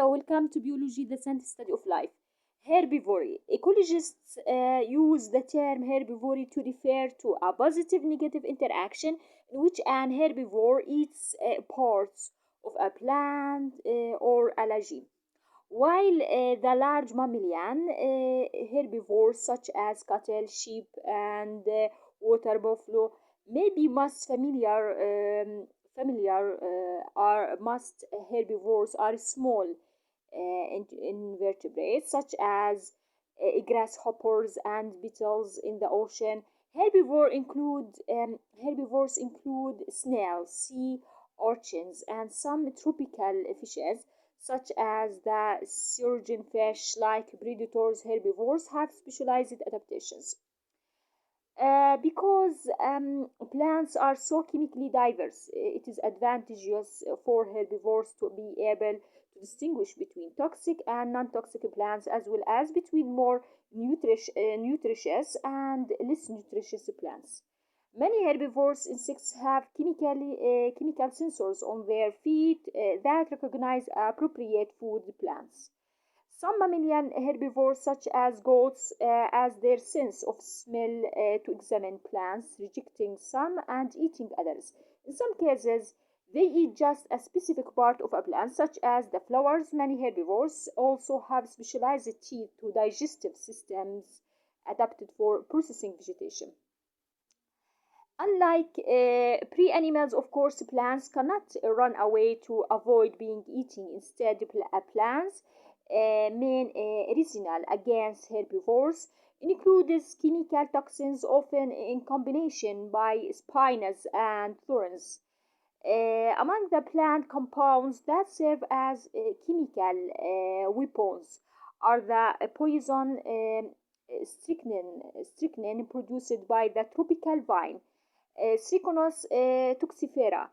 Hello, welcome to Biology, the science study of life. Herbivory. Ecologists use the term herbivory to refer to a positive-negative interaction in which an herbivore eats parts of a plant or algae, while the large mammalian herbivores such as cattle, sheep, and water buffalo may be most herbivores are small invertebrates such as grasshoppers and beetles in the ocean. Herbivores include snails, sea urchins, and some tropical fishes such as the surgeonfish. Like predators, herbivores have specialized adaptations. Because plants are so chemically diverse, it is advantageous for herbivores to be able to distinguish between toxic and non-toxic plants, as well as between more nutritious and less nutritious plants. Many herbivores insects have chemical sensors on their feet that recognize appropriate food plants. Some mammalian herbivores, such as goats, as their sense of smell to examine plants, rejecting some and eating others. In some cases, they eat just a specific part of a plant, such as the flowers. Many herbivores also have specialized teeth to digestive systems adapted for processing vegetation. Unlike pre-animals, of course, plants cannot run away to avoid being eaten. Instead, plants main arsenal against herbivores includes chemical toxins, often in combination by spines and thorns. Among the plant compounds that serve as chemical weapons are the poison strychnine produced by the tropical vine Trichonos toxifera,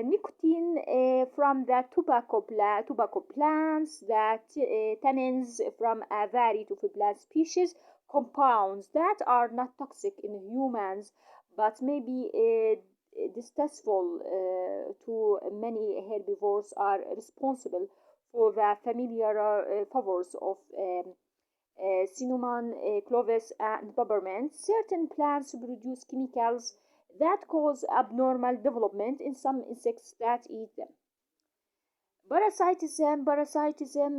nicotine from the tobacco plants, that tannins from a variety of plant species, compounds that are not toxic in humans but may be distasteful to many herbivores, are responsible for the familiar favors of cinnamon, cloves, and peppermint. Certain plants produce chemicals that cause abnormal development in some insects that eat them. Parasitism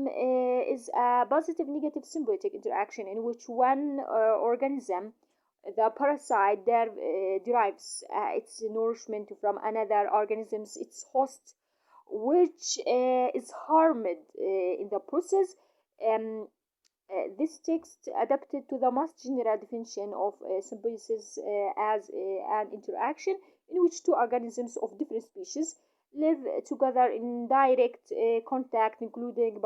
is a positive-negative symbiotic interaction in which one organism, the parasite, derives its nourishment from another organism's its host, which is harmed in the process. This text adapted to the most general definition of symbiosis as an interaction in which two organisms of different species live together in direct contact, including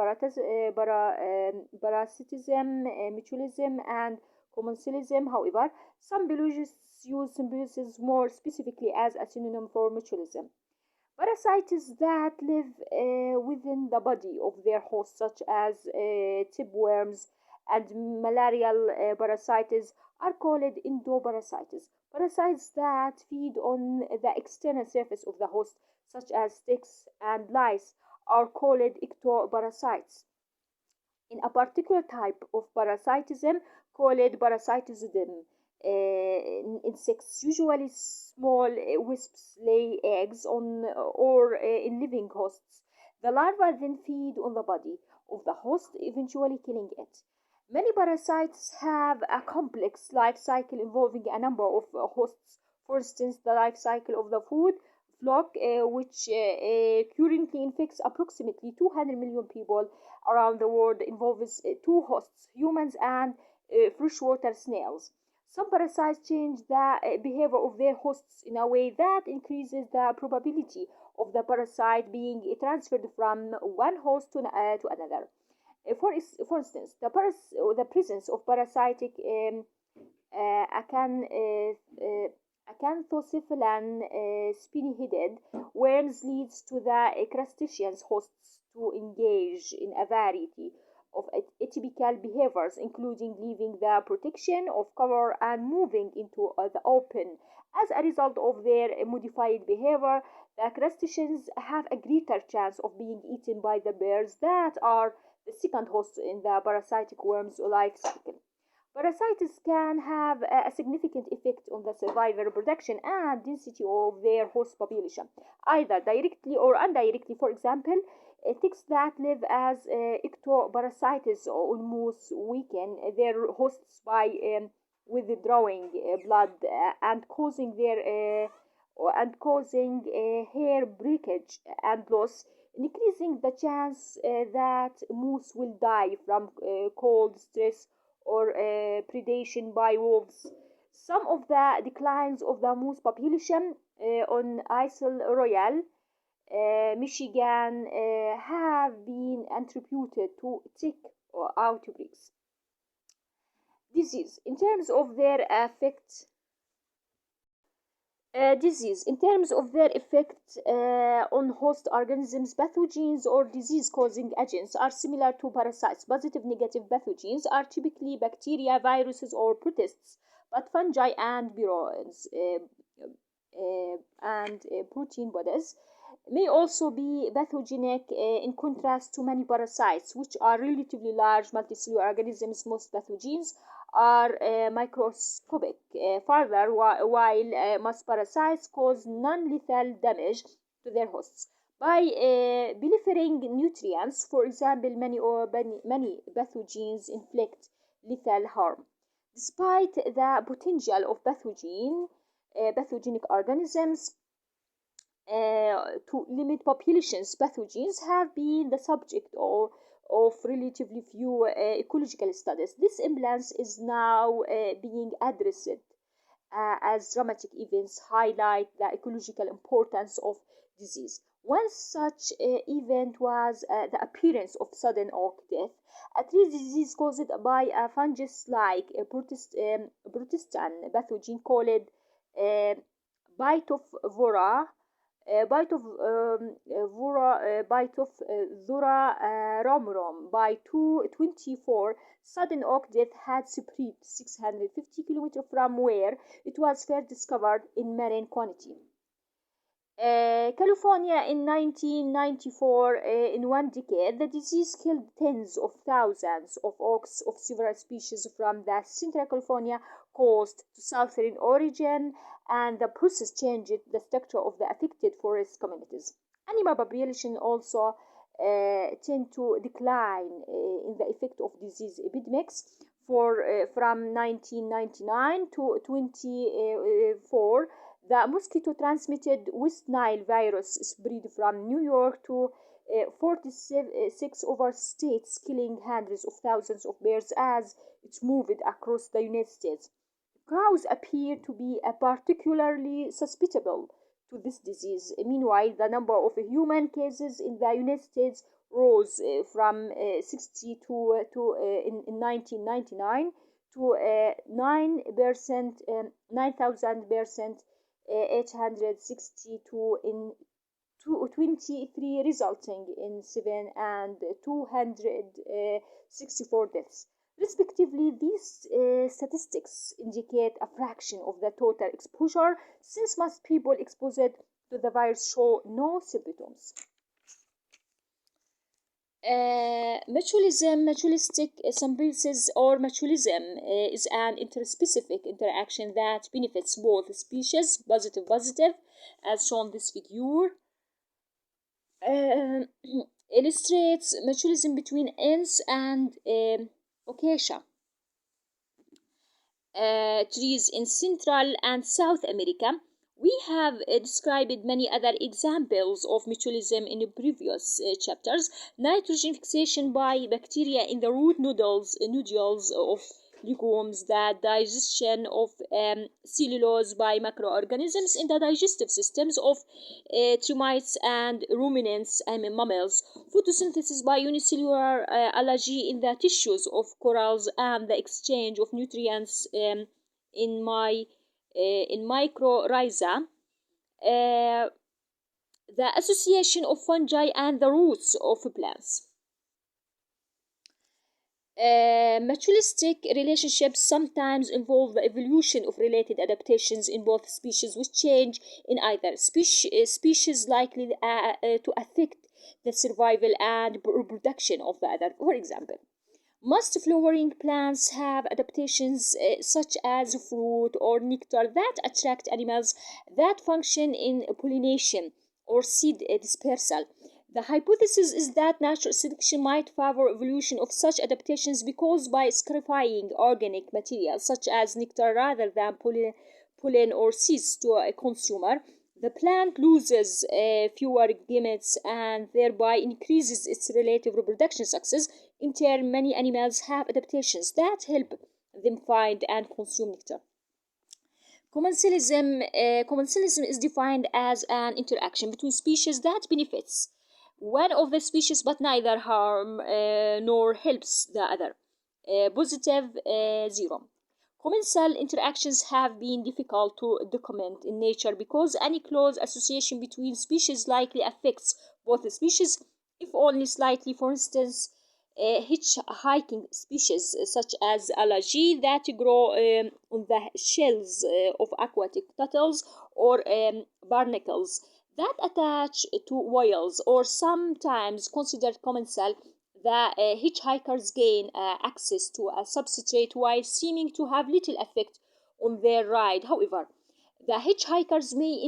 parasitism, mutualism, and commensalism. However, some biologists use symbiosis more specifically as a synonym for mutualism. Parasites that live within the body of their host, such as tapeworms and malarial parasites, are called endoparasites. Parasites that feed on the external surface of the host, such as ticks and lice, are called ectoparasites. In a particular type of parasitism called parasitism, insects, usually small wasps, lay eggs on or in living hosts. The larvae then feed on the body of the host, eventually killing it. Many parasites have a complex life cycle involving a number of hosts. For instance, the life cycle of the food flock, which currently infects approximately 200 million people around the world, involves two hosts, humans and freshwater snails. Some parasites change the behavior of their hosts in a way that increases the probability of the parasite being transferred from one host to another. For instance, the presence of parasitic acanthocephalan spiny-headed worms leads to the crustacean hosts to engage in a variety of atypical behaviors, including leaving the protection of cover and moving into the open. As a result of their modified behavior, The crustaceans have a greater chance of being eaten by the bears that are the second host in the parasitic worm's life cycle. Parasites can have a significant effect on the survival, reproduction, and density of their host population, either directly or indirectly. For example, ticks that live as ectoparasites on moose weaken their hosts by withdrawing blood and causing hair breakage and loss, increasing the chance that moose will die from cold stress or predation by wolves. Some of the declines of the moose population on Isle Royale, Michigan, have been attributed to tick outbreaks. Disease, in terms of their effect, on host organisms, pathogens or disease-causing agents are similar to parasites. Positive, negative pathogens are typically bacteria, viruses, or protists, but fungi and virions and protein bodies may also be pathogenic, in contrast to many parasites, which are relatively large multicellular organisms. Most pathogens are microscopic. Further, while most parasites cause non-lethal damage to their hosts by proliferating nutrients, for example, many pathogens inflict lethal harm. Despite the potential of pathogenic organisms to limit populations, pathogens have been the subject of relatively few ecological studies. This imbalance is now being addressed as dramatic events highlight the ecological importance of disease. One such event was the appearance of sudden oak death, a tree disease caused by a fungus-like protestant pathogen called Phytophthora Phytophthora by 224. Sudden oak death had spread 650 km from where it was first discovered in marine quantity. California in 1994, in one decade, the disease killed tens of thousands of oaks of several species from the central California coast to southern Oregon, and the process changed the structure of the affected forest communities. Animal population also tend to decline in the effect of disease epidemics from 1999 to 2024. The mosquito-transmitted West Nile virus spread from New York to 46 other states, killing hundreds of thousands of bears as it moved across the United States. Crows appear to be particularly susceptible to this disease. Meanwhile, the number of human cases in the United States rose from 62 in 1999 to 9,000%, 862 in 23, resulting in 7 and 264 deaths. Respectively, these statistics indicate a fraction of the total exposure, since most people exposed to the virus show no symptoms. Mutualistic symbiosis or mutualism is an interspecific interaction that benefits both species, positive, as shown in this figure. Illustrates mutualism between ants and acacia trees in Central and South America. We have described many other examples of mutualism in previous chapters. Nitrogen fixation by bacteria in the root nodules of legumes, the digestion of cellulose by microorganisms in the digestive systems of termites and ruminants and mammals, photosynthesis by unicellular algae in the tissues of corals, and the exchange of nutrients in mycorrhiza, the association of fungi and the roots of plants. Mutualistic relationships sometimes involve the evolution of related adaptations in both species, which change in either species likely to affect the survival and reproduction of the other. For example, most flowering plants have adaptations such as fruit or nectar that attract animals that function in pollination or seed dispersal. The hypothesis is that natural selection might favor evolution of such adaptations because by sacrificing organic materials such as nectar rather than pollen or seeds to a consumer, the plant loses fewer gametes and thereby increases its relative reproduction success. In turn, many animals have adaptations that help them find and consume nectar. Commensalism is defined as an interaction between species that benefits one of the species but neither harm nor helps the other. Positive zero. Commensal interactions have been difficult to document in nature because any close association between species likely affects both species, if only slightly. For instance, hitchhiking species such as algae that grow on the shells of aquatic turtles or barnacles that attach to whales or sometimes considered commensal. The hitchhikers gain access to a substrate while seeming to have little effect on their ride. However, the hitchhikers may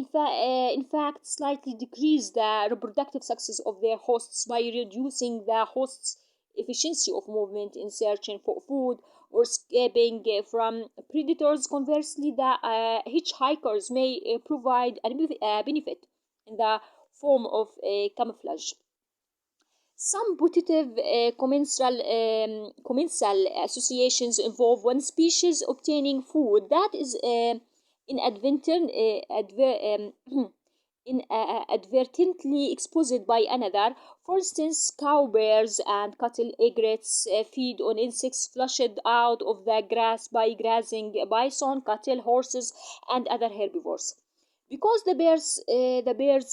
in fact slightly decrease the reproductive success of their hosts by reducing the host's efficiency of movement in searching for food or escaping from predators. Conversely, the hitchhikers may provide a benefit in the form of camouflage. Some putative commensal associations involve one species obtaining food that is inadvertently exposed by another. For instance, cow bears and cattle egrets feed on insects flushed out of the grass by grazing bison, cattle, horses, and other herbivores. Because the bears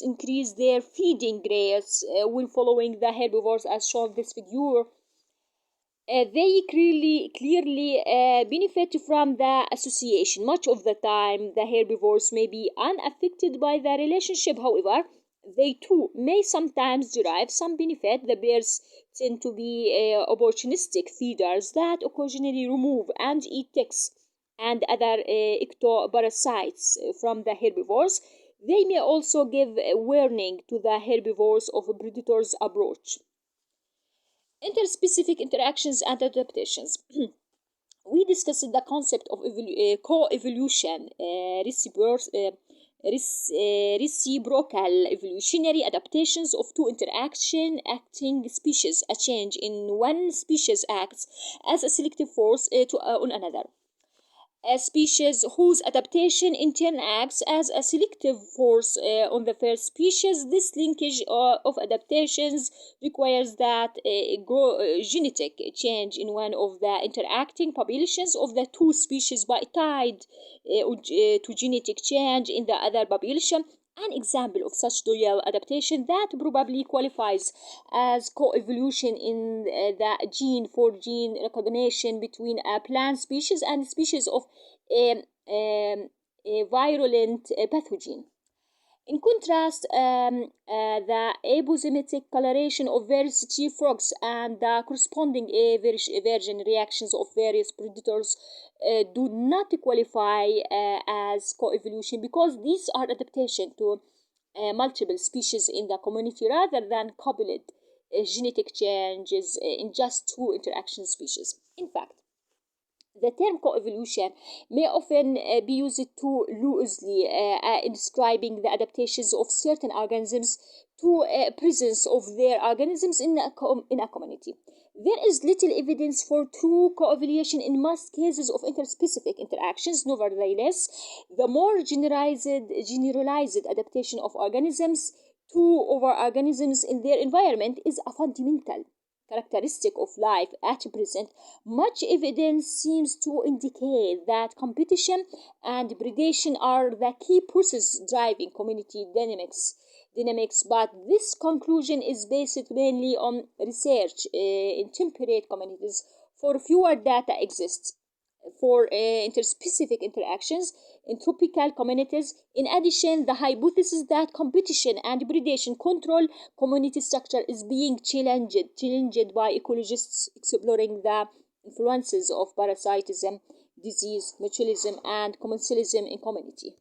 increase their feeding rates when following the herbivores as shown in this figure, they clearly benefit from the association. Much of the time, the herbivores may be unaffected by the relationship. However, they too may sometimes derive some benefit. The bears tend to be opportunistic feeders that occasionally remove and eat ticks and other ectoparasites from the herbivores. They may also give a warning to the herbivores of a predator's approach. Interspecific interactions and adaptations. We discussed the concept of co-evolution, reciprocal evolutionary adaptations of two acting species. A change in one species acts as a selective force on another. A species whose adaptation in turn acts as a selective force on the first species. This linkage of adaptations requires that genetic change in one of the interacting populations of the two species be tied to genetic change in the other population. An example of such dual adaptation that probably qualifies as co-evolution in the gene for gene recognition between a plant species and species of a virulent pathogen. In contrast, the aposematic coloration of various tree frogs and the corresponding aversion reactions of various predators do not qualify as co-evolution because these are adaptation to multiple species in the community rather than coupled genetic changes in just two interaction species. In fact, the term co-evolution may often be used too loosely in describing the adaptations of certain organisms to presence of their organisms in a community. There is little evidence for true co-evolution in most cases of interspecific interactions. Nevertheless, the more generalized adaptation of organisms to other organisms in their environment is a fundamental characteristic of life at present. Much evidence seems to indicate that competition and predation are the key processes driving community dynamics, but this conclusion is based mainly on research in temperate communities for fewer data exists for interspecific interactions in tropical communities. In addition, the hypothesis that competition and predation control community structure is being challenged by ecologists exploring the influences of parasitism, disease, mutualism, and commensalism in community.